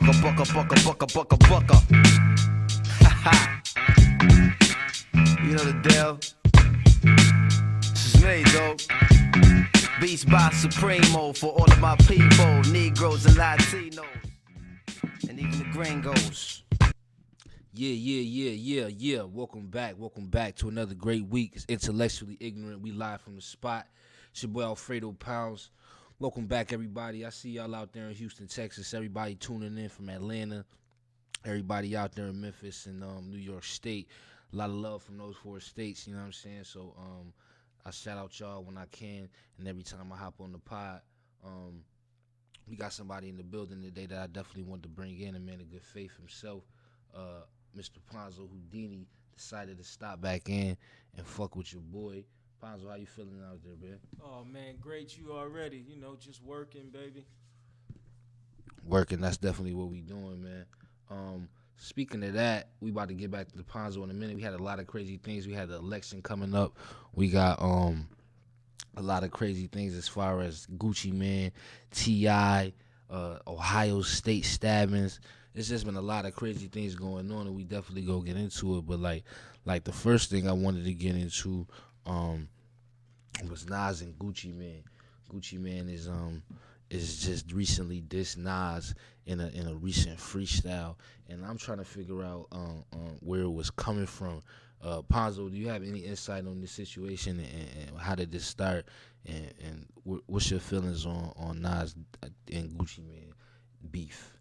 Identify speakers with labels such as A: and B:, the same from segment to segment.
A: bucka. Ha. You know the deal. This is me, though. Beats by Supremo for all of my people, Negroes and Latinos, and even the gringos.
B: Yeah. Welcome back to another great week. It's Intellectually Ignorant. We live from the spot. It's your boy Fredo Pounds. Welcome back, everybody. I see y'all out there in Houston, Texas. Everybody tuning in from Atlanta. Everybody out there in Memphis and New York State. A lot of love from those four states, you know what I'm saying? So I shout out y'all when I can, and every time I hop on the pod. We got somebody in the building today that I definitely want to bring in, a man of good faith himself. Mr. Ponzo Houdini decided to stop back in and fuck with your boy. Ponzo, how you feeling out there, man?
C: Oh, man, great. You already, just working, baby.
B: Working, that's definitely what we doing, man. Speaking of that, we about to get back to the Ponzo in a minute. We had a lot of crazy things. We had the election coming up. We got a lot of crazy things as far as Gucci Mane, T.I., Ohio State stabbings. It's just been a lot of crazy things going on, and we definitely go get into it. But like the first thing I wanted to get into was Nas and Gucci Mane. Gucci Mane is just recently dissed Nas in a recent freestyle, and I'm trying to figure out where it was coming from. Ponzo, do you have any insight on this situation and how did this start, and what's your feelings on Nas and Gucci Mane beef?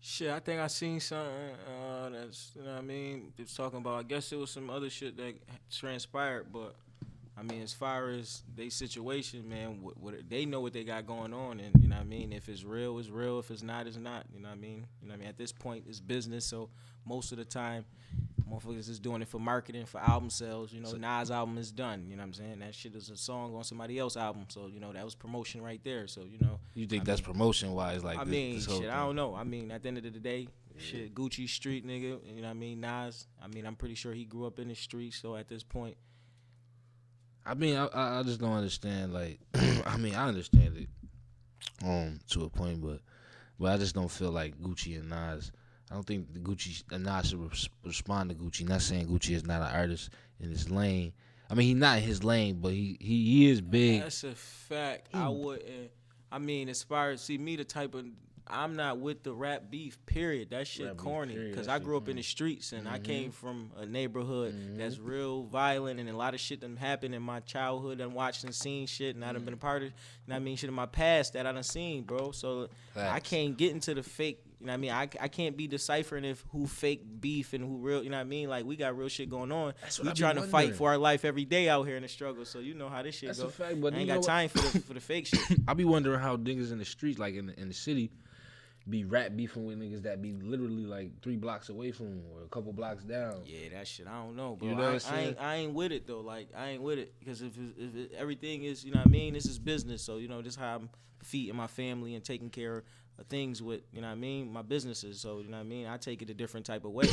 C: Shit, I think I seen something that's, it was talking about, I guess it was some other shit that transpired, but, as far as they situation, man, what they know what they got going on, and, if it's real, it's real, if it's not, it's not, at this point, it's business, so most of the time, motherfuckers is doing it for marketing, for album sales, Nas' album is done, that shit is a song on somebody else's album, so, that was promotion right there, so,
B: You think that's promotion-wise, like this whole
C: shit,
B: thing?
C: I don't know, at the end of the day, shit, Gucci street nigga, Nas, I'm pretty sure he grew up in the streets, so at this point.
B: I just don't understand, like, I understand it, to a point, but I just don't feel like Gucci and Nas. I don't think Gucci and Nas should respond to Gucci. Not saying Gucci is not an artist in his lane. He's not in his lane, but he is big.
C: That's a fact. I wouldn't. As far as me, the type of, I'm not with the rap beef. Period. That shit
B: Rap beef,
C: corny.
B: period.
C: Because
B: That
C: I
B: shit
C: grew up in
B: corny.
C: the streets and I came from a neighborhood that's real violent, and a lot of shit done happened in my childhood. I watched and seen shit, and I done been a part of. Shit in my past that I done seen, bro. So
B: Facts.
C: I can't get into the fake. I can't be deciphering if who fake beef and who real. Like, we got real shit going on.
B: That's what
C: We
B: I be
C: trying to fight
B: wondering.
C: for our life every day out here in the struggle. So you know how this shit
B: That's
C: go.
B: a fact, but
C: I
B: you
C: ain't
B: know
C: got
B: what?
C: time for the fake shit.
B: I be wondering how niggas in the streets, like in the city, be rap beefing with niggas that be literally like 3 blocks away from them or a couple blocks down.
C: Yeah, that shit, I don't know, bro.
B: You know what I'm saying?
C: I ain't with it though. Like, I ain't with it because if everything is, this is business. So this is how I'm feeding my family and taking care of things with, my businesses. So I take it a different type of way.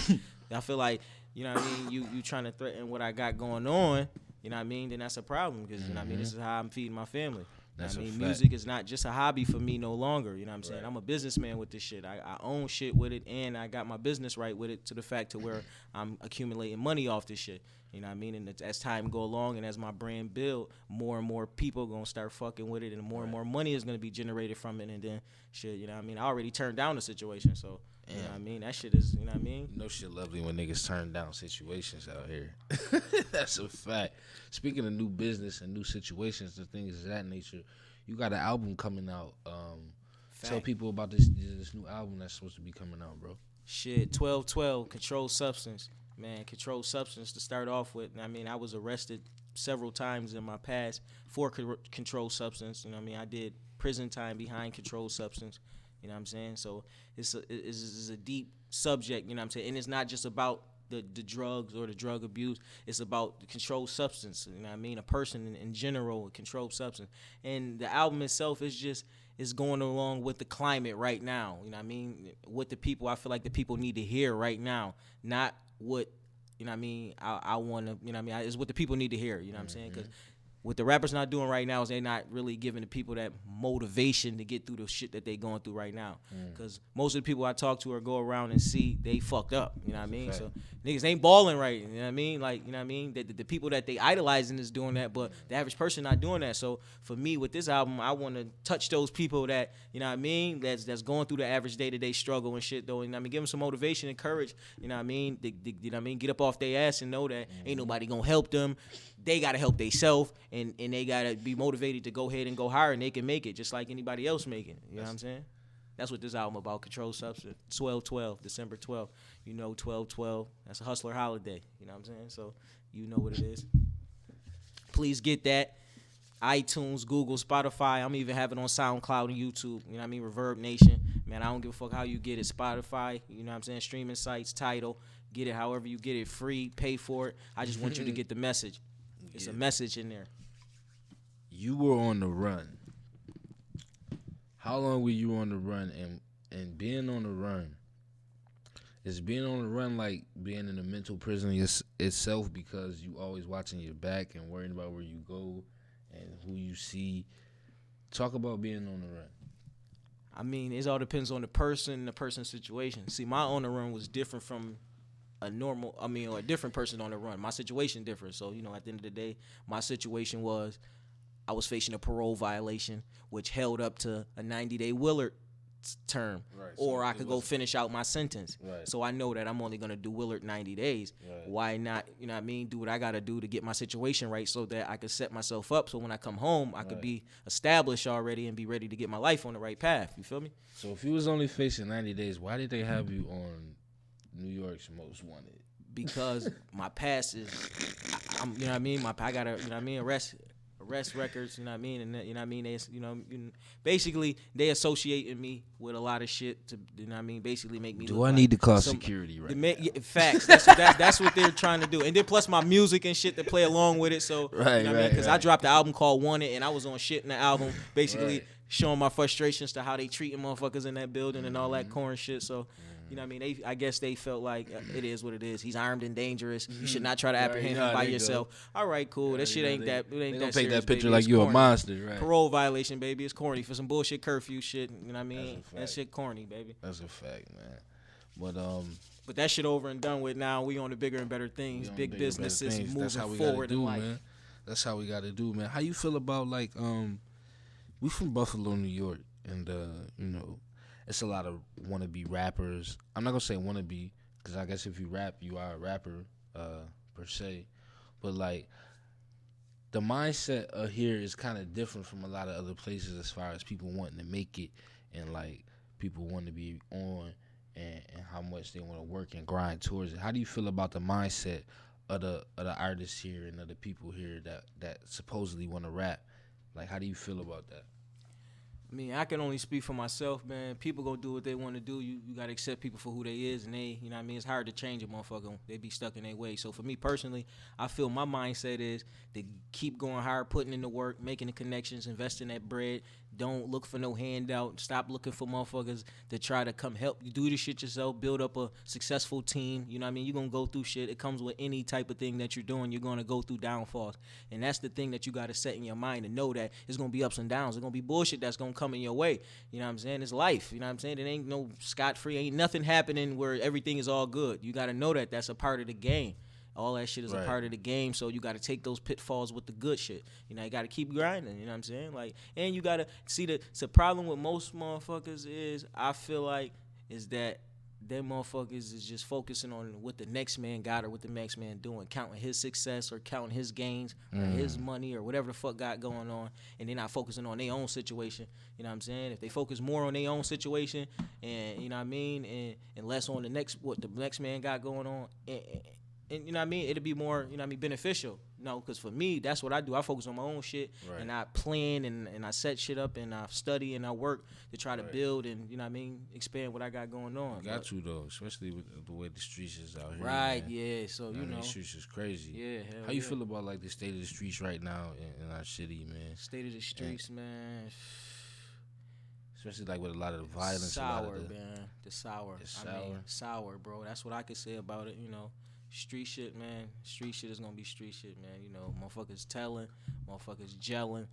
C: I feel like, you trying to threaten what I got going on. Then that's a problem because this is how I'm feeding my family.
B: That's a fact.
C: Music is not just a hobby for me no longer. You know what I'm saying?
B: Right.
C: I'm a businessman with this shit. I own shit with it, and I got my business right with it to the fact to where I'm accumulating money off this shit. You know what I mean? And as time go along and as my brand build, more and more people going to start fucking with it, and more money is going to be generated from it. And then shit, I already turned down the situation, so. You know what I mean? That shit is, you know what I mean?
B: No shit lovely when niggas turn down situations out here. That's a fact. Speaking of new business and new situations and things of that nature, you got an album coming out. Tell people about this new album that's supposed to be coming out, bro.
C: Shit, 1212, Controlled Substance. Man, Controlled Substance to start off with. I was arrested several times in my past for controlled substance. I did prison time behind controlled substance. You know what I'm saying? So it's a deep subject, you know what I'm saying? And it's not just about the drugs or the drug abuse. It's about the controlled substance, you know what I mean? A person in general, a controlled substance. And the album itself is going along with the climate right now, you know what I mean? What the people, I feel like the people need to hear right now, not what, you know what I mean, I want to, you know what I mean? It's what the people need to hear, you know what I'm saying? Because what the rappers not doing right now is they not really giving the people that motivation to get through the shit that they going through right now. Because most of the people I talk to or go around and see, they fucked up. You know what I mean? So niggas ain't balling right. You know what I mean? Like, you know what I mean? The people that they idolizing is doing that, but the average person not doing that. So for me, with this album, I want to touch those people that, you know what I mean, that's going through the average day-to-day struggle and shit, though. You know what I mean? Give them some motivation and courage. You know what I mean? You know what I mean? Get up off their ass and know that ain't nobody gonna help them. They gotta help themselves, and they gotta be motivated to go ahead and go higher, and they can make it just like anybody else making. You know what I'm saying? That's what this album about. Controlled Substance. 12/12, December 12th. You know, 12/12. That's a hustler holiday. You know what I'm saying? So you know what it is. Please get that. iTunes, Google, Spotify. I'm even having it on SoundCloud and YouTube. You know what I mean? Reverb Nation. Man, I don't give a fuck how you get it. Spotify. You know what I'm saying? Streaming sites, Tidal. Get it however you get it. Free. Pay for it. I just want you to get the message. It's a message in there.
B: You were on the run. How long were you on the run? And being on the run, is being on the run like being in a mental prison itself, because you always watching your back and worrying about where you go and who you see? Talk about being on the run.
C: I mean, it all depends on the person's situation. See, my on the run was different from a different person on the run. My situation different. So, you know, at the end of the day, my situation was I was facing a parole violation, which held up to a 90-day Willard term. Right, or so I could go finish out my sentence. Right. So I know that I'm only going to do Willard 90 days. Right. Why not, you know what I mean, do what I got to do to get my situation right so that I could set myself up so when I come home, I could be established already and be ready to get my life on the right path. You feel me?
B: So if you was only facing 90 days, why did they have you on New York's Most Wanted?
C: Because my past is, I'm, you know what I mean? I got to, you know what I mean, arrest records, you know what I mean? And, you know what I mean? They, you know, basically, they associating me with a lot of shit to, you know what I mean? Basically make me
B: Do I need to call security right now?
C: Facts. That's what they're trying to do. And then plus my music and shit to play along with it. So,
B: right,
C: you know what I mean? Because I dropped the album called Want It, and I was on shit in the album, basically showing my frustrations to how they treating motherfuckers in that building and all that corn shit. So, you know what I mean? I guess they felt like it is what it is. He's armed and dangerous. You should not try to apprehend him by yourself. All right, cool. That shit ain't that. It ain't that serious. Paint that picture
B: like you a monster, right?
C: Parole violation, baby. It's corny for some bullshit curfew shit. You know what I mean? That shit corny, baby.
B: That's a fact, man.
C: But that shit over and done with now. We on the bigger and better things. Big businesses moving forward in life.
B: Man. That's how we got to do, man. How you feel about like we from Buffalo, New York, and you know, it's a lot of wannabe rappers. I'm not gonna say wannabe because I guess if you rap, you are a rapper per se. But like the mindset of here is kind of different from a lot of other places as far as people wanting to make it and like people wanting to be on and how much they want to work and grind towards it. How do you feel about the mindset of the artists here and of the people here that supposedly want to rap? Like, how do you feel about that?
C: I mean, I can only speak for myself, man. People gonna do what they want to do. You gotta accept people for who they is, and they, you know what I mean? It's hard to change a motherfucker. They be stuck in their way. So for me personally, I feel my mindset is to keep going hard, putting in the work, making the connections, investing that bread. Don't look for no handout. Stop looking for motherfuckers to try to come help you do this shit yourself. Build up a successful team. You know what I mean? You're gonna go through shit. It comes with any type of thing that you're doing. You're gonna go through downfalls, and that's the thing that you gotta set in your mind and know that it's gonna be ups and downs. There's gonna be bullshit that's gonna come in your way. You know what I'm saying? It's life. You know what I'm saying? It ain't no scot-free. Ain't nothing happening where everything is all good. You got to know that that's a part of the game. All that shit is a part of the game, so you got to take those pitfalls with the good shit. You know, you got to keep grinding, you know what I'm saying? Like, and you got to see the problem with most motherfuckers is, I feel like, is that them motherfuckers is just focusing on what the next man got or what the next man doing, counting his success or counting his gains or his money or whatever the fuck got going on, and they're not focusing on their own situation. You know what I'm saying? If they focus more on their own situation and, you know what I mean, and less on what the next man got going on, and you know what I mean, it'll be more, you know what I mean, beneficial. No, because for me, that's what I do. I focus on my own shit, and I plan and I set shit up and I study and I work to try to build and, you know what I mean, expand what I got going on.
B: Got you though, especially with the way the streets is out here.
C: Right,
B: man.
C: Yeah. So you know,
B: the streets is crazy.
C: Yeah. Hell
B: How you feel about like the state of the streets right now in our city, man?
C: State of the streets, man.
B: Especially like with a lot of the violence.
C: Sour, man. The sour.
B: It's sour.
C: I mean, sour, bro. That's what I could say about it. You know. Street shit, man. Street shit is gonna be street shit, man. You know, motherfuckers telling, motherfuckers gelling,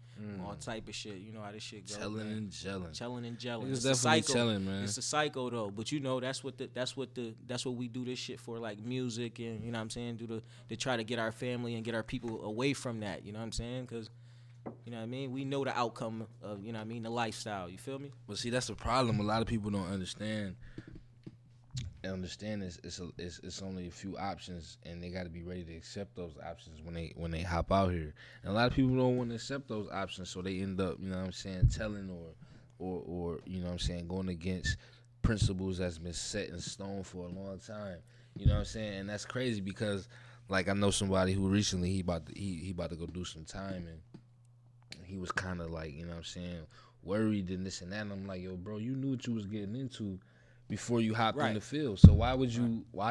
C: all type of shit. You know how this shit goes.
B: Telling and gelling.
C: Telling and gelling.
B: Niggas
C: It's a
B: definitely
C: cycle.
B: telling, man.
C: It's a cycle though. But you know, that's what we do this shit for, like music and you know what I'm saying, to try to get our family and get our people away from that. You know what I'm saying? Because you know what I mean? We know the outcome of, you know what I mean, the lifestyle. You feel me?
B: But see, that's the problem. A lot of people don't understand. It's only a few options, and they got to be ready to accept those options when they hop out here. And a lot of people don't want to accept those options, so they end up, you know what I'm saying, telling or you know what I'm saying, going against principles that's been set in stone for a long time. You know what I'm saying? And that's crazy because, like, I know somebody who recently he about to go do some time, and he was kind of like, you know what I'm saying, worried and this and that. And I'm like, yo, bro, you knew what you was getting into before you hopped in the field. So why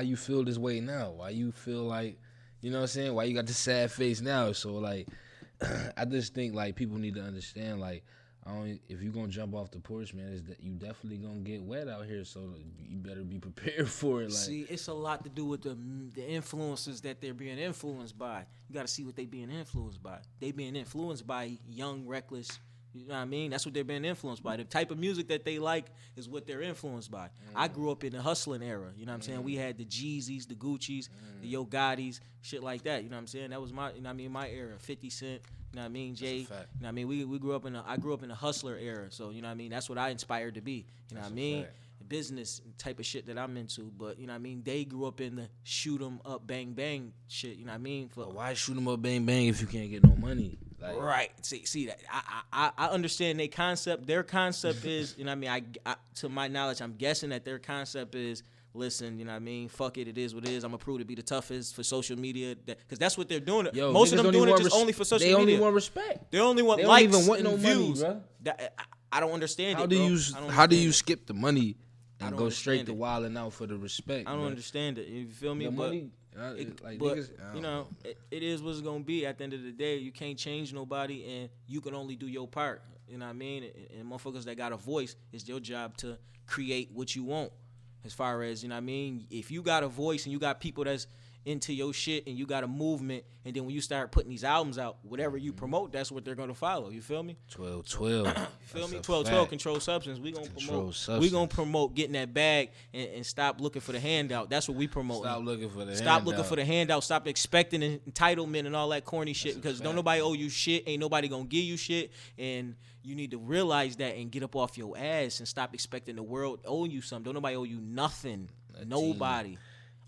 B: you feel this way now? Why you feel like, you know what I'm saying? Why you got the sad face now? So like, I just think like people need to understand like, if you gonna jump off the porch, man, is that you definitely gonna get wet out here. So you better be prepared for it. Like,
C: see, it's a lot to do with the influences that they're being influenced by. You got to see what they being influenced by. They being influenced by young, reckless. You know what I mean? That's what they're being influenced by. The type of music that they like is what they're influenced by. I grew up in the hustling era. You know what I'm saying? We had the Jeezys, the Guccis, the Yo Gottis, shit like that. You know what I'm saying? That was my, you know what I mean, my era. 50 Cent, you know what I mean? Jay, you know what I mean? We grew up I grew up in the hustler era. So, you know what I mean? That's what I inspired to be. You know what I mean? Business type of shit that I'm into, but you know what I mean, they grew up in the shoot 'em up bang bang shit, you know what I mean?
B: But why shoot 'em up bang bang if you can't get no money? Like,
C: right. See that I understand their concept is, you know what I mean, I to my knowledge, I'm guessing that their concept is, listen, you know what I mean, fuck it is what it is. I'm gonna prove to be the toughest for social media, because that's what they're doing.
B: Yo,
C: most of them doing it just only for social media.
B: They only want respect.
C: They only want
B: they
C: likes
B: don't even want
C: and
B: no
C: views.
B: money, bro.
C: I don't understand
B: how
C: it,
B: do
C: bro.
B: How do you skip the money and go
C: understand
B: straight to
C: it.
B: wilding out for the respect?
C: I don't
B: bro.
C: understand it. You feel me?
B: The
C: But
B: money,
C: you know, it is what it's gonna be. At the end of the day, you can't change nobody, and you can only do your part. You know what I mean? And motherfuckers that got a voice, it's your job to create what you want. As far as, you know what I mean, if you got a voice and you got people that's into your shit and you got a movement, and then when you start putting these albums out, whatever you promote, that's what they're gonna follow. You feel me?
B: 12-12.
C: You feel me? 12-12 control substance. We gonna promote getting that bag and stop looking for the handout. That's what we promote.
B: Stop looking for the
C: handout. Stop expecting entitlement and all that corny shit, because don't nobody owe you shit. Ain't nobody gonna give you shit, and you need to realize that and get up off your ass and stop expecting the world owe you something. Don't nobody owe you nothing. Nobody.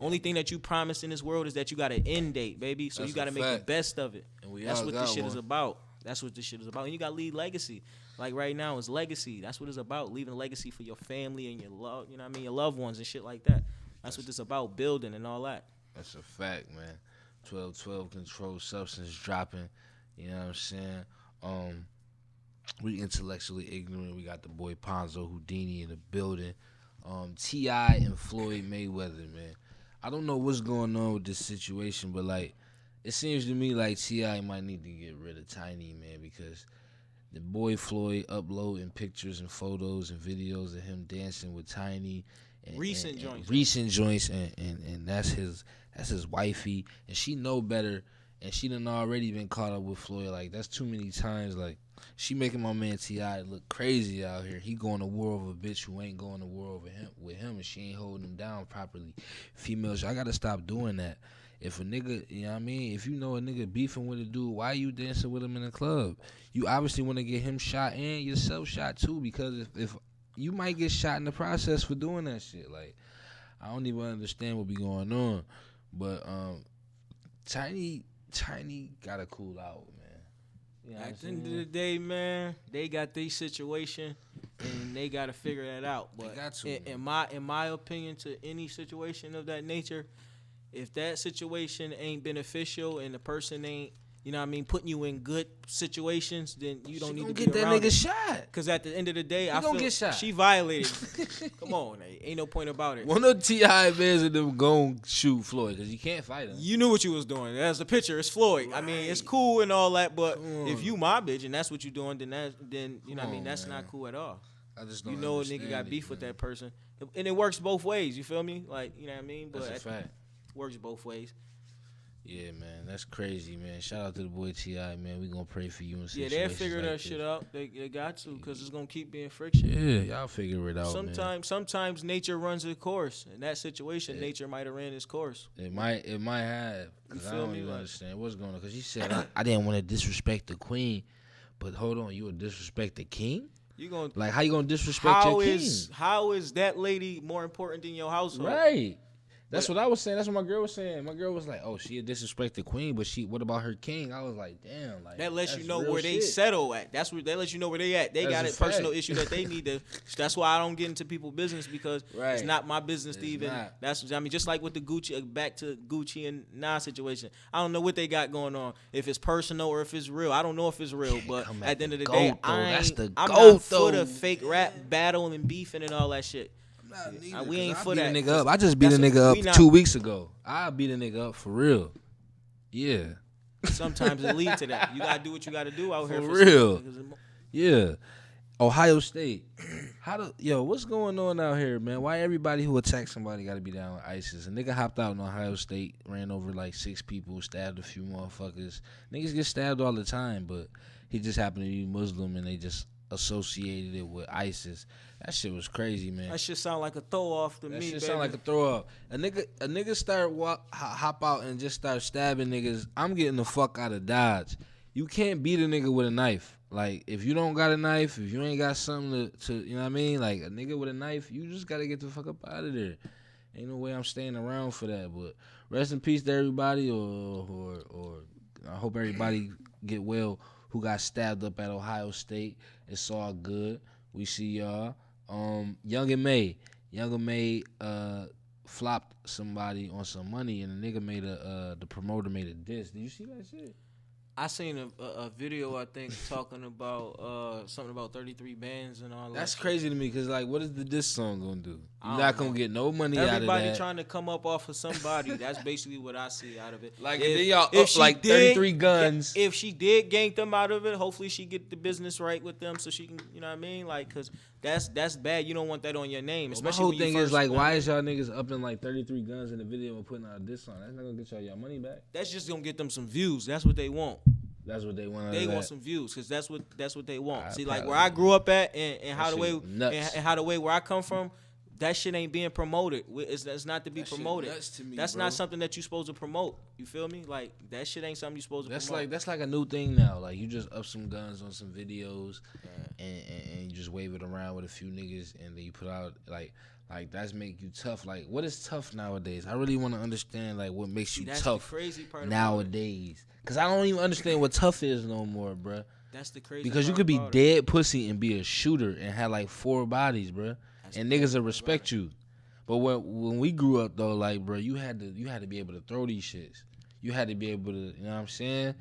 C: Only thing that you promised in this world is that you got an end date, baby. So you got to make the best of it. That's what this shit is about. That's what this shit is about. And you got to leave legacy. Like right now, it's legacy. That's what it's about. Leaving a legacy for your family and your love, you know what I mean, your loved ones and shit like that. That's what it's about, building and all that.
B: That's a fact, man. 12-12 controlled substance dropping. You know what I'm saying? We intellectually ignorant. We got the boy Ponzo Houdini in the building. T.I. and Floyd Mayweather, man. I don't know what's going on with this situation, but like, it seems to me like T.I. might need to get rid of Tiny, man, because the boy Floyd uploading pictures and photos and videos of him dancing with Tiny, and recent joints, and that's his wifey, and she know better, and she done already been caught up with Floyd. Like, that's too many times. Like, she making my man T.I. look crazy out here. He going to war over a bitch who ain't going to war over with him, and she ain't holding him down properly. Females, y'all gotta stop doing that. If a nigga, you know what I mean? If you know a nigga beefing with a dude, why you dancing with him in the club? You obviously want to get him shot and yourself shot too, because if you might get shot in the process for doing that shit. Like, I don't even understand what be going on. But Tiny gotta cool out, man. You know
C: At the end of the day, man, they got their situation and they gotta figure that out. But in my opinion, to any situation of that nature, if that situation ain't beneficial and the person ain't, you know what I mean, putting you in good situations, then you don't need to
B: get that nigga shot.
C: Because at the end of the day, I feel
B: get shot.
C: She violated. Come on, ain't no point about it.
B: One of T.I. bands of them gon' shoot Floyd because you can't fight him.
C: You knew what you was doing. That's the picture. It's Floyd. Right. I mean, it's cool and all that, but if you my bitch and that's what you doing, then you know what I mean, that's not cool at all.
B: I just don't
C: a nigga got beef with that person, and it works both ways. You feel me? Like, you know what I mean? But
B: that's a fact.
C: Works both ways.
B: Yeah, man, that's crazy, man. Shout out to the boy T.I., man. We gonna pray for you in
C: Yeah,
B: situations
C: they'll figure
B: like
C: that
B: this.
C: shit out. They got to, because it's going to keep being friction.
B: Yeah, y'all figure it out, man.
C: Sometimes nature runs its course. In that situation, nature might have ran its course.
B: It might have. Cause I
C: feel
B: don't
C: me?
B: even
C: Like-
B: understand what's going on. Cause she said I didn't want to disrespect the queen, but hold on, you would disrespect the king?
C: You going
B: Like how you gonna disrespect your king?
C: how is that lady more important than your household?
B: Right. That's what I was saying. That's what my girl was saying. My girl was like, "Oh, she a disrespect the queen, but what about her king?" I was like, "Damn, like
C: That lets you
B: that's
C: know
B: real
C: where they
B: shit.
C: settle at. That's where they let you know where they at. They
B: That's
C: got
B: a
C: a personal
B: fact.
C: issue that they need to. That's why I don't get into people's business, because it's
B: Right.
C: not my business to
B: It's
C: even.
B: not.
C: That's just like with the Gucci, back to Gucci and Nas situation. I don't know what they got going on. If it's personal or if it's real, I don't know if it's real.
B: Can't
C: But
B: come
C: at
B: at
C: the end
B: the
C: of the
B: GOAT,
C: day,
B: though. That's
C: I'm
B: the
C: not
B: GOAT,
C: for the
B: though.
C: fake rap battle and beefing and all that shit. We ain't for that.
B: I beat a nigga up. I just beat a nigga up 2 weeks ago. I beat a nigga up for real. Yeah.
C: Sometimes it leads to that. You gotta do what you gotta do out here
B: For
C: for
B: real.
C: some-
B: Yeah. Ohio State. What's going on out here, man? Why everybody who attacks somebody got to be down with ISIS? A nigga hopped out in Ohio State, ran over like 6 people, stabbed a few motherfuckers. Niggas get stabbed all the time, but he just happened to be Muslim and they just associated it with ISIS. That shit was crazy, man.
C: That shit sound like a throw off to
B: That
C: me,
B: shit
C: baby.
B: sound like a throw up. A nigga start hop out and just start stabbing niggas. I'm getting the fuck out of Dodge. You can't beat a nigga with a knife. Like, if you don't got a knife, if you ain't got something to you know what I mean? Like, a nigga with a knife, you just gotta get the fuck up out of there. Ain't no way I'm staying around for that. But rest in peace to everybody, or I hope everybody get well who got stabbed up at Ohio State. It's all good. We see y'all. Young and May flopped somebody on some money, and the nigga made the promoter made a diss. Did you see that shit?
C: I seen a video, I think, talking about something about 33 bands and all that.
B: That's
C: shit.
B: crazy to me, because, like, what is the diss song gonna do?
C: I
B: You're
C: don't
B: not gonna
C: know.
B: get no money out of
C: Everybody
B: that.
C: trying to come up off of somebody. That's basically what I see out of it.
B: Like, and then y'all up like 33 guns.
C: If she did gank them out of it, hopefully she get the business right with them so she can, you know what I mean? Like, because that's bad. You don't want that on your name.
B: My
C: Especially
B: whole
C: when you
B: thing
C: first,
B: is, like,
C: you know what
B: why
C: I
B: is y'all niggas up in like 33 guns in the video and putting out a diss song? That's not gonna get y'all money back.
C: That's just going to get them some views. That's what they want.
B: That's what they want.
C: They want some views, because that's what they want.
B: I
C: See, like
B: probably-
C: where I grew up at, and how
B: That
C: the way
B: shit nuts.
C: and how the way where I come from, that shit ain't being promoted. It's not to be
B: That shit
C: promoted.
B: nuts to me,
C: That's
B: bro.
C: not something that you supposed to promote. You feel me? Like, that shit ain't something you supposed to promote.
B: That's like a new thing now. Like, you just up some guns on some videos, and you just wave it around with a few niggas, and then you put out like that's make you tough. Like, what is tough nowadays? I really want to understand, like, what makes you
C: that's
B: tough
C: the crazy part
B: nowadays. Cause I don't even understand what tough is no more, bruh.
C: That's the crazy.
B: Because you
C: part
B: could be
C: about it.
B: dead pussy and be a shooter and have like 4 bodies, bruh.
C: That's
B: And
C: the
B: niggas
C: crazy
B: will
C: part
B: respect
C: about
B: you. But when we grew up though, like, bruh, you had to be able to throw these shits. You had to be able to, you know what I'm saying?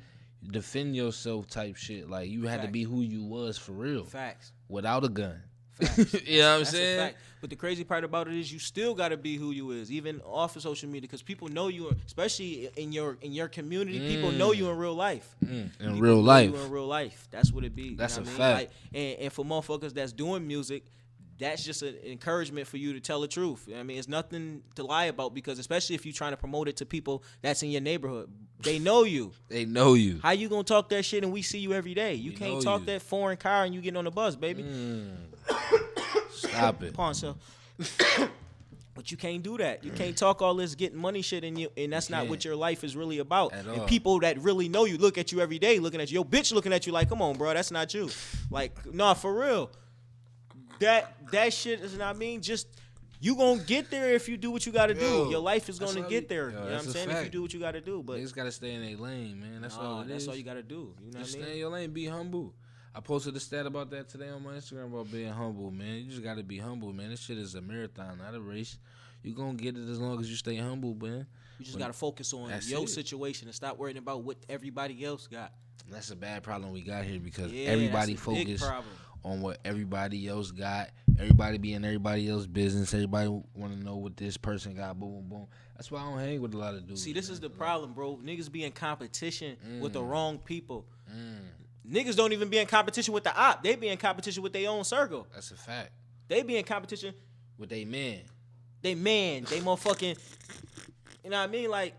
B: Defend yourself type shit. Like, you had to
C: Facts.
B: be who you was for real.
C: Facts.
B: Without a gun.
C: Facts.
B: You know what I'm
C: That's a
B: saying?
C: fact. But the crazy part about it is you still gotta be who you is, even off of social media, because people know you, especially in your community. People know you in real life.
B: In
C: People
B: real
C: know
B: life.
C: you in real life. That's what it be.
B: That's
C: you know
B: a
C: what I mean?
B: fact.
C: Like, and for motherfuckers that's doing music, that's just an encouragement for you to tell the truth. I mean, it's nothing to lie about, because especially if you're trying to promote it to people that's in your neighborhood, they know you.
B: They know you.
C: How you gonna talk that shit and we see you every day? You
B: We
C: can't
B: know
C: talk
B: you.
C: that foreign car and you getting on the bus, baby.
B: Stop it.
C: Ponzo. But you can't do that. You can't talk all this getting money shit in you, and that's not what
B: can't.
C: your life is really about.
B: At
C: And
B: all.
C: people that really know you look at you every day, looking at you. Your bitch looking at you like, come on, bro, that's not you. Like, nah, for real. That shit is, I mean, just you gonna get there if you do what you gotta do.
B: Yo,
C: Your life is
B: that's
C: gonna
B: why
C: get
B: we-
C: there.
B: yo,
C: You know what
B: that's
C: I'm
B: a
C: saying? If you
B: fact.
C: do what you gotta do, but
B: Niggas gotta stay in their lane, man. That's all it
C: that's
B: is.
C: all you gotta do. You know
B: Just
C: what I
B: stay in
C: mean?
B: your lane, be humble. I posted a stat about that today on my Instagram about being humble, man. You just gotta be humble, man. This shit is a marathon, not a race. You gonna get it as long as you stay humble, man.
C: You just gotta focus on
B: That's
C: your
B: it.
C: situation and stop worrying about what everybody else got.
B: And that's a bad problem we got here, because
C: Yeah,
B: everybody
C: that's a big
B: focus
C: problem.
B: on what everybody else got. Everybody be in everybody else's business. Everybody want to know what this person got. Boom, boom, boom. That's why I don't hang with a lot of dudes.
C: See, this
B: man.
C: is the problem, bro. Niggas be in competition with
B: Mm.
C: the wrong people. Niggas don't even be in competition with the op. They be in competition with their own circle.
B: That's a fact.
C: They be in competition.
B: With they men.
C: They man. They motherfucking. You know what I mean? Like,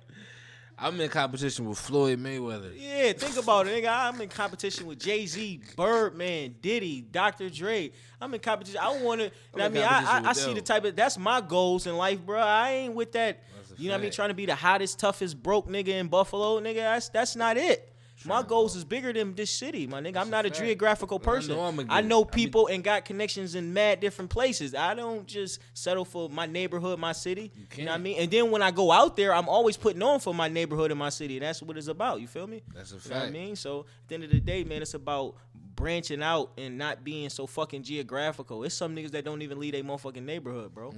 B: I'm in competition with Floyd Mayweather.
C: yeah, think about it, nigga. I'm in competition with Jay-Z, Birdman, Diddy, Dr. Dre. I'm in competition. I want to, you know what I mean? I see the type of, that's my goals in life, bro. I ain't with that, you know what I mean, trying to be the hottest, toughest, broke nigga in Buffalo, nigga. That's not it. My goals is bigger than this city, my nigga. I'm not a geographical person. I know people and got connections in mad different places. I don't just settle for my neighborhood, my city. You know what I mean? And then when I go out there, I'm always putting on for my neighborhood and my city. That's what it's about. You feel me?
B: That's a fact.
C: You know what I mean? So at the end of the day, man, it's about branching out and not being so fucking geographical. It's some niggas that don't even leave their motherfucking neighborhood, bro.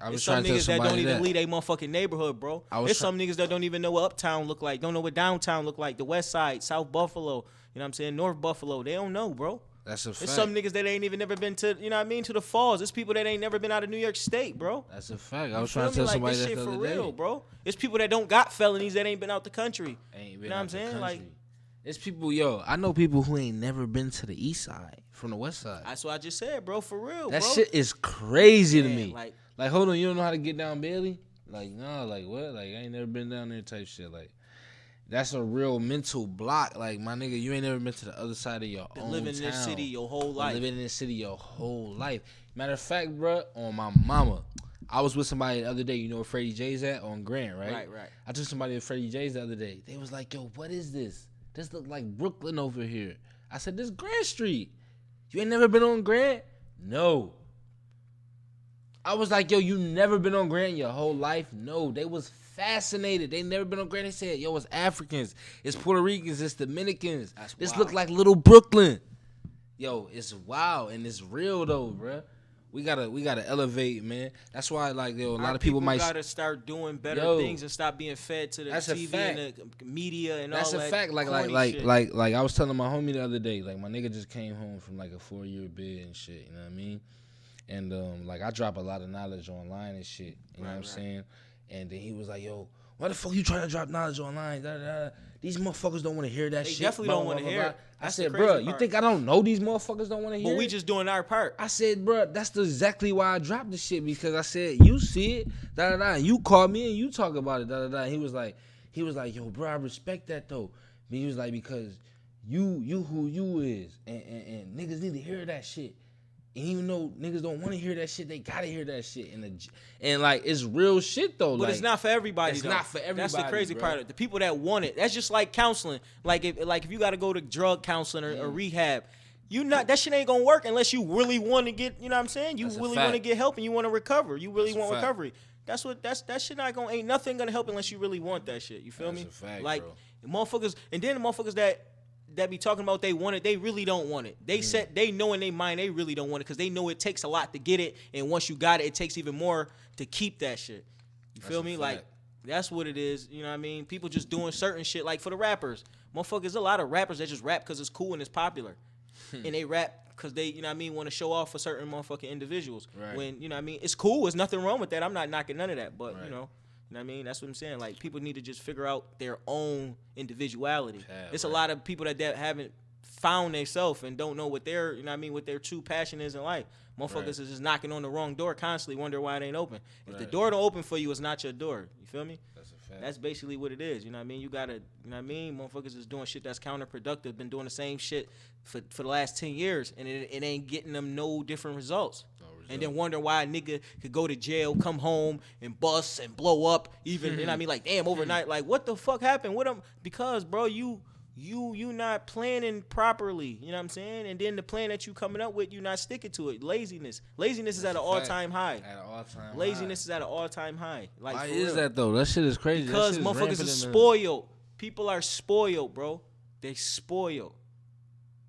C: It's some niggas that don't even leave their motherfucking neighborhood, bro. It's some niggas that don't even know what uptown look like, don't know what downtown look like, the west side, South Buffalo, you know what I'm saying, North Buffalo. They don't know, bro.
B: That's a fact.
C: It's some niggas that ain't even never been to, you know what I mean, to the falls. It's people that ain't never been out of New York State, bro.
B: That's a fact. I was trying to tell somebody that the other day,
C: bro. It's people that don't got felonies that ain't been out the country.
B: Ain't been
C: you know what I'm saying? Like,
B: it's people, I know people who ain't never been to the east side from the west side.
C: That's what I just said, bro, for real,
B: that
C: bro.
B: shit is crazy to
C: Man,
B: me. Like, hold on, you don't know how to get down Bailey? Like, no, like, what? Like, I ain't never been down there type shit. Like, that's a real mental block. Like, my nigga, you ain't never been to the other side of your own
C: living in this city your whole life.
B: Living in this city your whole life. Matter of fact, bro, on my mama, I was with somebody the other day. You know where Freddie J's at? On Grant, right?
C: Right.
B: I took somebody to Freddie J's the other day. They was like, yo, what is this? This look like Brooklyn over here. I said, this Grant Street. You ain't never been on Grant? No. I was like, yo, you never been on Grant your whole life? No. They was fascinated. They never been on Grant. They said, yo, it's Africans, it's Puerto Ricans, it's Dominicans. This look like little Brooklyn. Yo, it's wild and it's real though, bruh. We gotta elevate, man. That's why, like, yo, a lot of people might
C: gotta start doing better things and stop being fed to the TV and the media and all that.
B: That's a fact. Like I was telling my homie the other day, like, my nigga just came home from like a 4-year bid and shit. You know what I mean? And like, I drop a lot of knowledge online and shit. You know what I'm saying? And then he was like, yo, why the fuck you trying to drop knowledge online? Da, da, da. These motherfuckers don't want to hear that shit.
C: They definitely don't want to hear it.
B: I said, bro, you think I don't know these motherfuckers don't want to hear it?
C: But we just doing our part.
B: I said, bro, that's exactly why I dropped the shit, because I said, you see it, da da da. You call me and you talk about it, da da da. He was like, yo, bro, I respect that though. But he was like, because you who you is, and niggas need to hear that shit. And even though niggas don't want to hear that shit, they gotta hear that shit. And like, it's real shit though.
C: But
B: like,
C: it's not for everybody.
B: It's not for everybody.
C: That's the crazy part of it. The people that want it. That's just like counseling. Like if you gotta go to drug counseling or rehab, that shit ain't gonna work unless you really want to get. You know what I'm saying? You really want to get help and you want to recover. You really want recovery. That shit ain't nothing gonna help unless you really want that shit. You feel me?
B: That's a fact,
C: like
B: bro.
C: Motherfuckers, and then the motherfuckers that be talking about they want it, they really don't want it. They know in their mind they really don't want it because they know it takes a lot to get it, and once you got it, it takes even more to keep that shit. You feel me? Like, that's what it is. You know what I mean? People just doing certain shit. Like for the rappers, motherfuckers, a lot of rappers that just rap because it's cool and it's popular, and they rap because they, you know what I mean, want to show off for certain motherfucking individuals. Right. When, you know what I mean, it's cool. There's nothing wrong with that. I'm not knocking none of that, but you know what I mean? That's what I'm saying. Like, people need to just figure out their own individuality. It's a lot of people that haven't found themselves and don't know what their, you know what I mean, what their true passion is in life. Motherfuckers is just knocking on the wrong door constantly, wonder why it ain't open. If the door don't open for you, it's not your door. You feel me?
B: That's a fact.
C: That's basically what it is. You know what I mean? You gotta, you know what I mean? Motherfuckers is doing shit that's counterproductive, been doing the same shit for the last 10 years, and it ain't getting them no different results. And then wonder why a nigga could go to jail, come home, and bust and blow up. Even, you know what I mean? Like, damn, overnight. Like, what the fuck happened with him? Because, bro, you not planning properly. You know what I'm saying? And then the plan that you coming up with, you not sticking to it. Laziness is at an all-time high.
B: At an all-time
C: Laziness is at an all-time high. Like,
B: why is that, though? That shit is crazy.
C: Because motherfuckers is spoiled. People are spoiled, bro. They spoiled.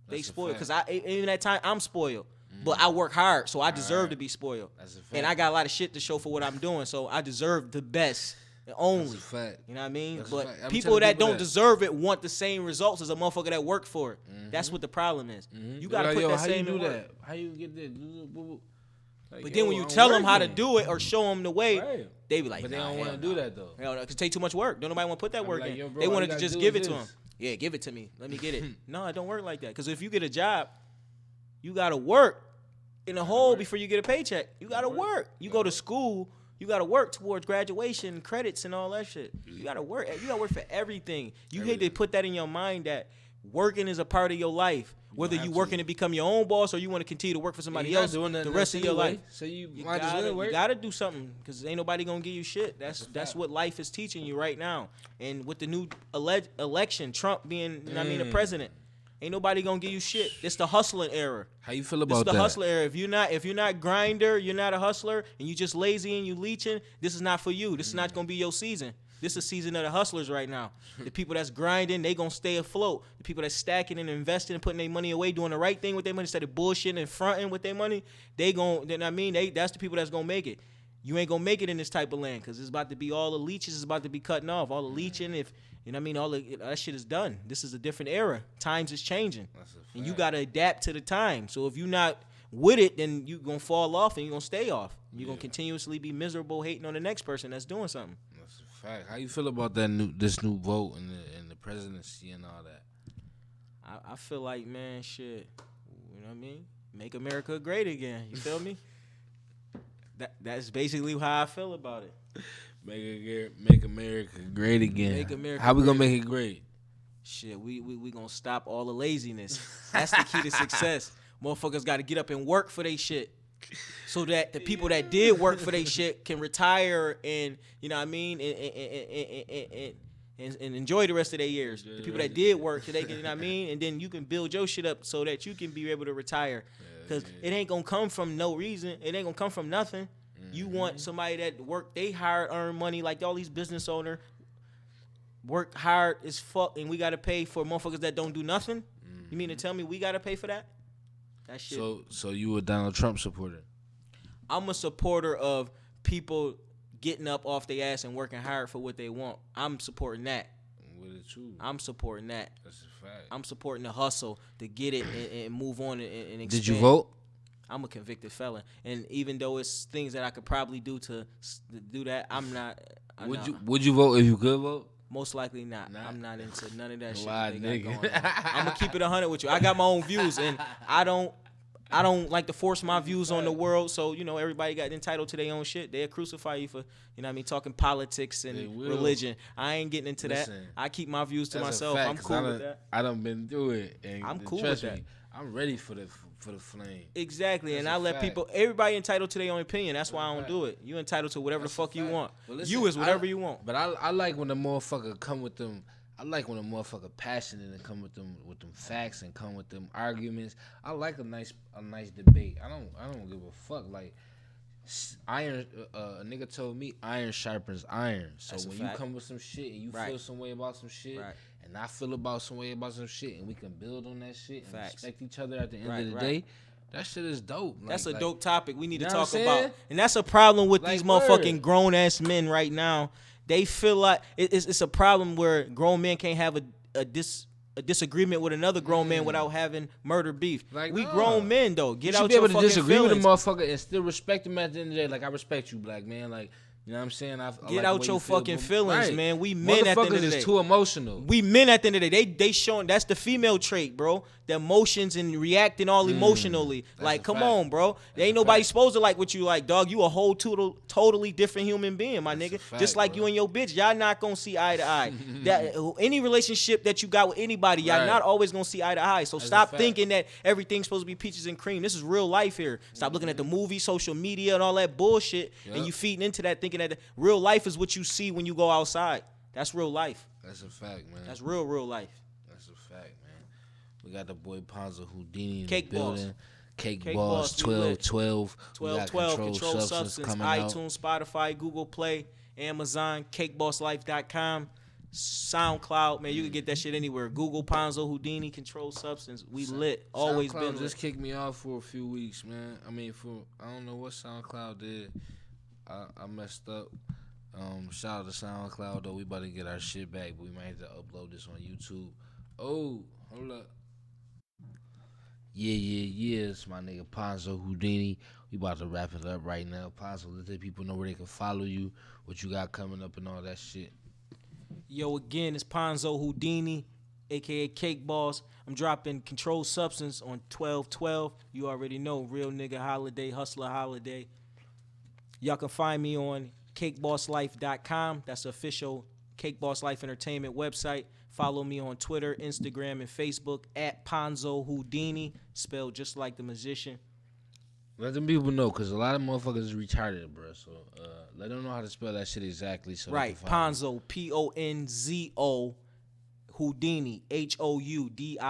C: They spoiled. Because even that time, I'm spoiled. But I work hard, so I deserve to be spoiled. That's a fact. And I got a lot of shit to show for what I'm doing, so I deserve the best only.
B: That's a fact.
C: You know what I mean?
B: That's
C: but people that don't deserve it want the same results as a motherfucker that worked for it. That's what the problem is. You got to put that same in work.
B: How you get that? Like,
C: but then when you tell them how to do it or show them the way, they be like,
B: but they don't want to do that, though.
C: It take too much work. Don't nobody want to put that work in. They wanted to just give it to them. Yeah, give it to me. Let me get it. No, it don't work like that. Because if you get a job, you got to work in a hole before you get a paycheck. You got to work. You go to school, You gotta work towards graduation, credits, and all that shit. You gotta work. You gotta work for everything. You hate to put that in your mind that working is a part of your life. Whether you working to become your own boss or you want to continue to work for somebody else the rest of your life.
B: So you might as well work.
C: You gotta do something because ain't nobody gonna give you shit. That's what life is teaching you right now. And with the new election, Trump being, the president, ain't nobody gonna give you shit. It's the hustling era.
B: How you feel about that?
C: It's the hustler era. If you're not grinder, you're not a hustler, and you just lazy and you leeching, this is not for you. This is not gonna be your season. This is a season of the hustlers right now. The people that's grinding, they gonna stay afloat. The people that's stacking and investing and putting their money away, doing the right thing with their money instead of bullshitting and fronting with their money, that's the people that's gonna make it. You ain't gonna make it in this type of land because it's about to be all the leeches is about to be cutting off. All the leeching, all that shit is done. This is a different era. Times is changing, and you gotta adapt to the time. So if you're not with it, then you gonna fall off and you gonna stay off. You're gonna continuously be miserable, hating on the next person that's doing something.
B: Fact. How you feel about this new vote and the presidency and all that?
C: I feel like, man, shit. You know what I mean? Make America great again. You feel me? That's basically how I feel about it.
B: Make America great again.
C: Make America.
B: How we gonna make it great?
C: Shit, we gonna stop all the laziness. That's the key to success. Motherfuckers got to get up and work for they shit. So that the people that did work for their shit can retire and and enjoy the rest of their years. The people that did work, so they can, and then you can build your shit up so that you can be able to retire. Because it ain't gonna come from no reason. It ain't gonna come from nothing. You want somebody that work, they hard, earn money like all these business owners work hard as fuck, and we gotta pay for motherfuckers that don't do nothing. You mean to tell me we gotta pay for that? That shit.
B: So you a Donald Trump supporter?
C: I'm a supporter of people getting up off their ass and working hard for what they want. I'm supporting that.
B: With it too.
C: I'm supporting that.
B: That's a fact.
C: I'm supporting the hustle to get it and move on and expand.
B: Did you vote?
C: I'm a convicted felon, and even though it's things that I could probably do to do that, I'm not.
B: Would you vote if you could vote?
C: Most likely not. I'm not into none of that shit.
B: That they got going on.
C: I'm gonna keep it 100 with you. I got my own views, and I don't like to force my views on the world. So everybody got entitled to their own shit. They'll crucify you for talking politics and religion. I ain't getting into that. I keep my views to myself. I'm cool with that.
B: I done been through it, and
C: I'm cool
B: with
C: that.
B: I'm ready for the flame.
C: Exactly, and I let people. Everybody entitled to their own opinion. That's why I don't do it. You entitled to whatever the fuck you want. Listen, you is whatever you want.
B: But I like when the motherfucker come with them. I like when a motherfucker passionate and come with them facts and come with them arguments. I like a nice debate. I don't give a fuck. Like iron, a nigga told me iron sharpens iron. So when you come with some shit and you feel some way about some shit, and I feel some way about some shit, and we can build on that shit and respect each other at the end of the day. That shit is dope.
C: That's a dope topic we need to talk about. And that's a problem with these motherfucking grown ass men right now. They feel like it's a problem where grown men can't have a disagreement with another grown man without having murder beef. We grown men though. Get out your fucking feelings. You should be able to disagree with a
B: motherfucker and still respect him at the end of the day. Like I respect you, black man. Like you know what I'm saying?
C: Get out your fucking feelings, man. We men at the end of the day.
B: Is too emotional.
C: We men at the end of the day. They showing that's the female trait, bro. The emotions and reacting all emotionally. Like, come on, bro. There ain't nobody supposed to like what you like, dog. You a whole totally different human being, my nigga. Just like you and your bitch, y'all not gonna see eye to eye. That any relationship that you got with anybody, y'all not always gonna see eye to eye. So stop thinking that everything's supposed to be peaches and cream. This is real life here. Stop looking at the movies, social media, and all that bullshit, and you feeding into that thinking that real life is what you see when you go outside. That's real life.
B: That's a fact, man.
C: That's real life.
B: That's a fact, man. We got the boy Ponzo Houdini in
C: Cake
B: the building.
C: Boss.
B: Cake Boss 1212.
C: 1212 Control Substance
B: coming
C: iTunes, Spotify, Google Play, Amazon, CakeBossLife.com, SoundCloud. Man, you can get that shit anywhere. Google Ponzo Houdini Control Substance. We lit. Always
B: SoundCloud
C: been
B: just
C: lit.
B: kicked me off for a few weeks, man. I mean, I don't know what SoundCloud did. I messed up. Shout out to SoundCloud though. We about to get our shit back, but we might have to upload this on YouTube. Oh, hold up. Yeah. It's my nigga Ponzo Houdini. We about to wrap it up right now. Ponzo, let the people know where they can follow you, what you got coming up and all that shit.
C: Yo, again, it's Ponzo Houdini, a.k.a. Cake Boss. I'm dropping Controlled Substance on 12/12. You already know, real nigga holiday, hustler holiday. Y'all can find me on cakebosslife.com. That's the official Cake Boss Life Entertainment website. Follow me on Twitter, Instagram, and Facebook at Ponzo Houdini, spelled just like the musician.
B: Let them people know, because a lot of motherfuckers is retarded, bro. So let them know how to spell that shit exactly. So
C: right, Ponzo, Ponzo, Houdini, Houdini.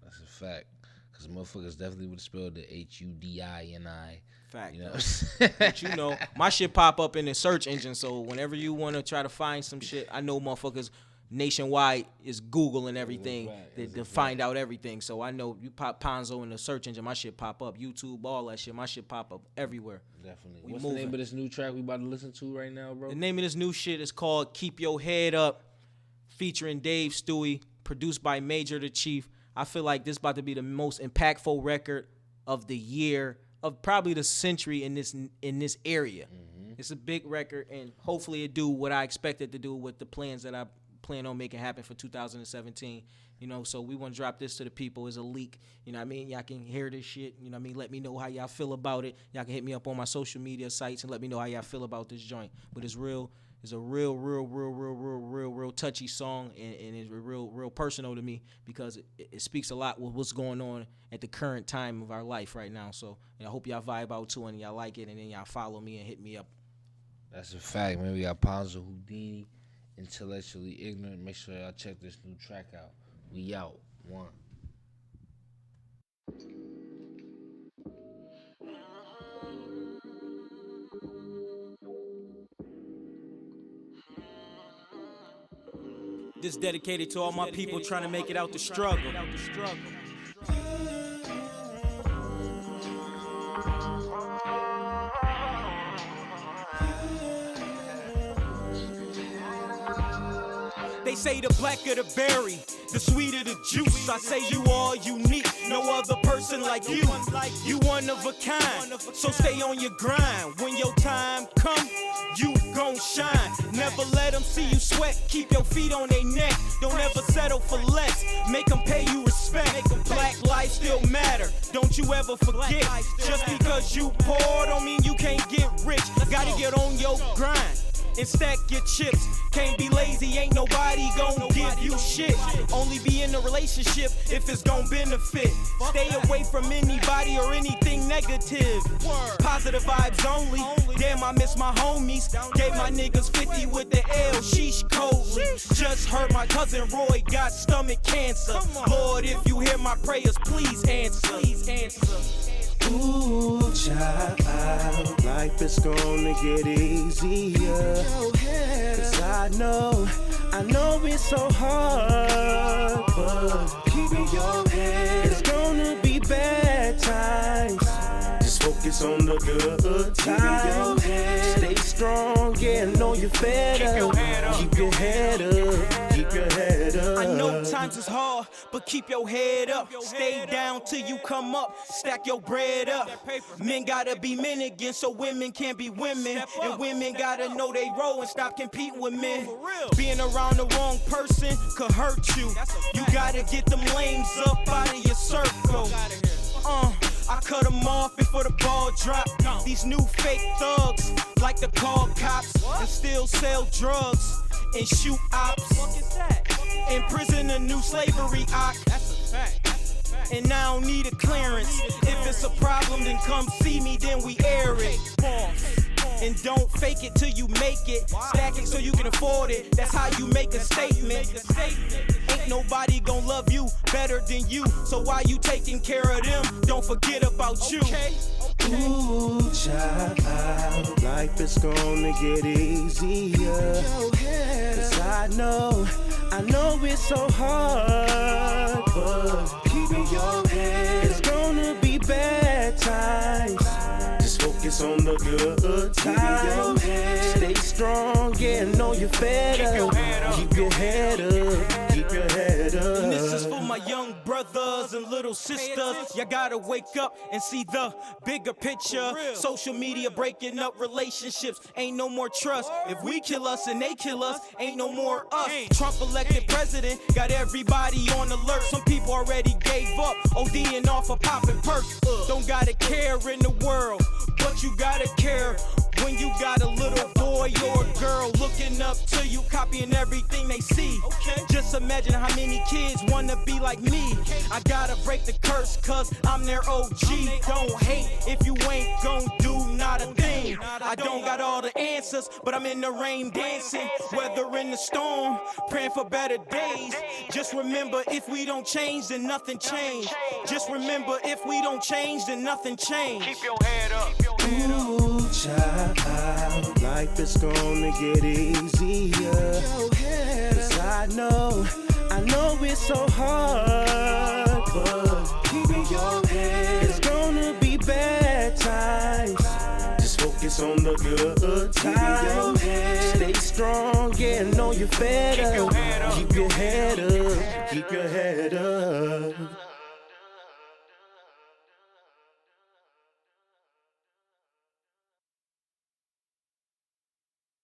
B: That's a fact. Because motherfuckers definitely would have spelled the Hudini.
C: Fact.
B: You know?
C: But you know, my shit pop up in the search engine, so whenever you want to try to find some shit, I know motherfuckers nationwide is Google and everything to find out everything. So I know you pop Ponzo in the search engine, my shit pop up. YouTube, all that shit, my shit pop up everywhere.
B: Definitely. What's the name of this new track we about to listen to right now, bro?
C: The name of this new shit is called Keep Your Head Up, featuring Dave Stewie, produced by Major the Chief. I feel like this about to be the most impactful record of the year, of probably the century in this area. Mm-hmm. It's a big record, and hopefully it do what I expect it to do with the plans that I plan on making happen for 2017. You know, so we want to drop this to the people as a leak. You know what I mean? Y'all can hear this shit. You know what I mean? Let me know how y'all feel about it. Y'all can hit me up on my social media sites and let me know how y'all feel about this joint. But it's real. It's a real touchy song, and it's real personal to me because it speaks a lot with what's going on at the current time of our life right now. So I hope y'all vibe out too and y'all like it, and then y'all follow me and hit me up.
B: That's a fact, man. We got Ponzo Houdini, Intellectually Ignorant. Make sure y'all check this new track out. We out. One.
C: This dedicated to all my people trying to make it out the struggle. They say the blacker the berry, the sweeter the juice. I say you all unique, no other person like you. You one of a kind, so stay on your grind. When your time come, you gon' shine. Never let them see you sweat, keep your feet on their neck. Don't ever settle for less, make them pay you respect. Black lives still matter, don't you ever forget. Just because you poor don't mean you can't get rich. Gotta get on your grind and stack your chips. Can't be lazy, ain't nobody gon' give you shit. Only be in a relationship if it's gon' benefit. Stay away from anybody or anything negative. Positive vibes only. Damn, I miss my homies. Gave my niggas 50 with the L, sheesh coldly. Just heard my cousin Roy got stomach cancer. Lord, if you hear my prayers, please answer.
D: Ooh, child, life is gonna get easier. Cause I know it's so hard, but keep in your head, it's gonna be bad times. Just focus on the good times. Stay strong, yeah, know you're better. Keep your head up, keep your head up.
C: I know times is hard, but keep your head up. Stay down till you come up, stack your bread up. Men gotta be men again so women can't be women. And women gotta know they role and stop competing with men. Being around the wrong person could hurt you. You gotta get them lames up out of your circle. I cut them off before the ball drop. These new fake thugs like to call cops and still sell drugs and shoot ops. In prison, a new slavery act. And I don't need a clearance. If it's a problem, then come see me, then we air it. And don't fake it till you make it. Stack it so you can afford it. That's how you make a statement. Ain't nobody gon' love you better than you. So while you taking care of them, don't forget about you.
D: Ooh, child, life is gonna get easier. Cause I know it's so hard, but keep in your head, it's gonna be bad times. Just focus on the good times. Stay strong, yeah, know you're better. Keep your head up, keep your head up.
C: And this is for my young brothers and little sisters. You gotta wake up and see the bigger picture. Social media breaking up relationships. Ain't no more trust. If we kill us and they kill us, ain't no more us. Trump elected president, got everybody on alert. Some people already gave up, ODing off a popping purse. Don't gotta care in the world, but you gotta care
E: when you got a little boy or a girl looking up to you, copying everything they see. Just imagine how many kids wanna be like me. I gotta break the curse, cause I'm their OG. Don't hate if you ain't gon' do not a thing. I don't got all the answers, but I'm in the rain dancing, weather in the storm, praying for better days. Just remember, if we don't change, then nothing changed. Just remember, if we don't change, then nothing changed.
D: Keep your head up. Ooh, child, life is gonna get easier. Cause I know it's so hard, but keep your head. It's gonna be bad times. Just focus on the good times. Stay strong, yeah, know you're better. Keep your head up, keep your head up.